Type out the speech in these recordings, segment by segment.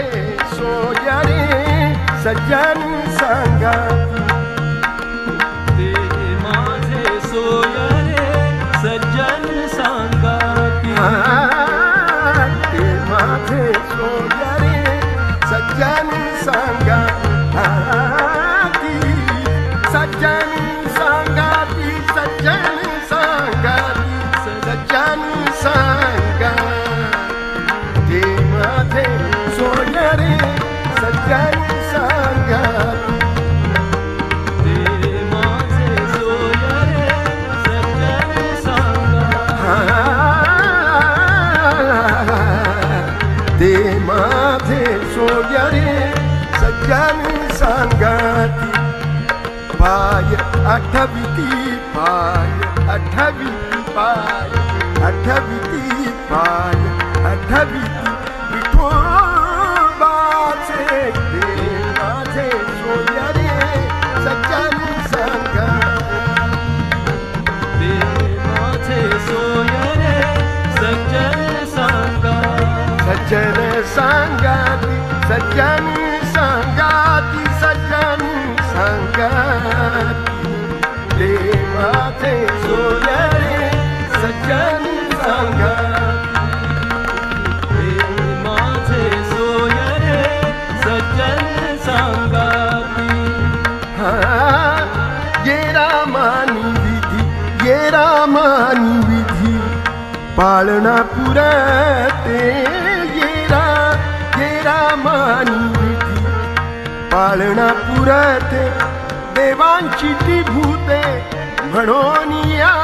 माझे सोयरे सज्जन संगाती, ते माझे सोयरे सज्जन संगाती, ते माझे सोयरे सज्जन संगाती, सज्जन संगाती, सज्जन संगाती, सज्जन संगाती, ते माझे सोयरे सज्जन संगाती, ते माझे सोयरे सज्जन संगाती, ते माझे सोयरे सज्जन संगाती, पाय आठविती, पाय आठविती, पाय आठविती, पाय आठविती विठोबाचे, ते माझे सोयरे सज्जन संगाती, ते माझे सोयरे सज्जन संगाती, सज्जन संगाती, सज्जन संगाती, सज्जन संगाती, ते माझे सोयरे सज्जन संगाती, ते माझे सोयरे सज्जन संगाती, ये रामानी विधी, ये रामानी विधी पाळणा पुरते, ये रामानी विधी पाळणा पुरते, देवांची ती भूते म्हणून या,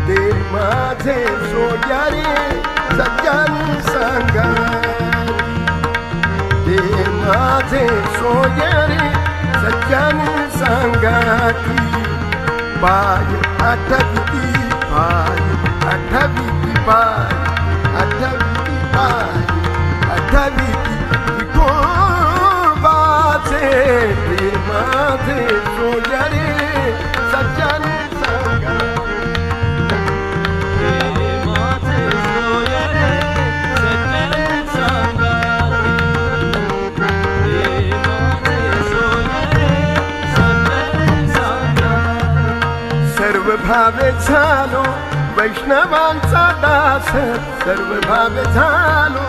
ते माझे सोयरे सज्जन संगाती, ते माझे सोयरे सज्जन संगाती, पाय आठविती, पाय आठविती, पाय आठविती, पाय आठविती विठोबाचे, ते माझे सोयरे सज्जन संगाती, ते माझे सोयरे सज्जन संगाती, ते माझे सोयरे सज्जन संगाती, सर्व भावे झालो वैष्णवांचा दास, सर्व भावे झालो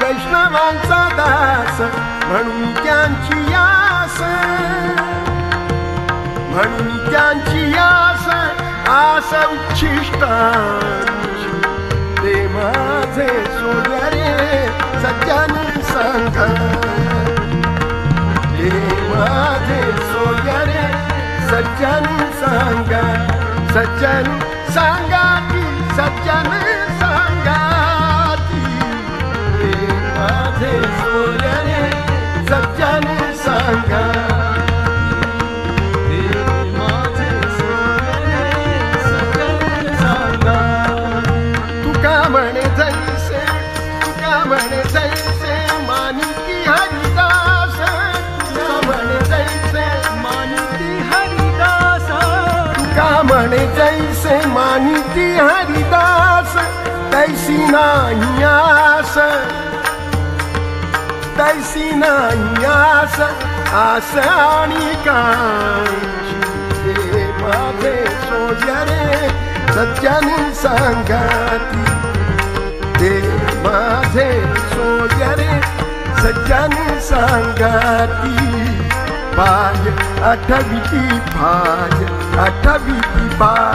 वैष्णवांचा दास, म्हणून त्यांची आस, म्हणून त्यांची आस, आस उच्छिष्टांची, ते माझे सोयरे सज्जन संगाती, ते माझे सोयरे सज्जन संगाती, सज्जन संगाती, सज्जन संगाती, ते माझे सोयरे सज्जन संगाती, ते माझे सोयरे सज्जन संगाती, तुका म्हणे जैसे, तुका म्हणे जैसे मानिती हरिदास, तुका म्हणे जैसे मानिती हरिदास, तुका म्हणे जैसे मानिती हरिदास, तैसी नाही आस, तैसी नाही आस, आस आणि कांची, ते माझे सोयरे सज्जन संगाती, ते माझे सोयरे सज्जन संगाती, पाय आठविती, पाय आठविती, पाय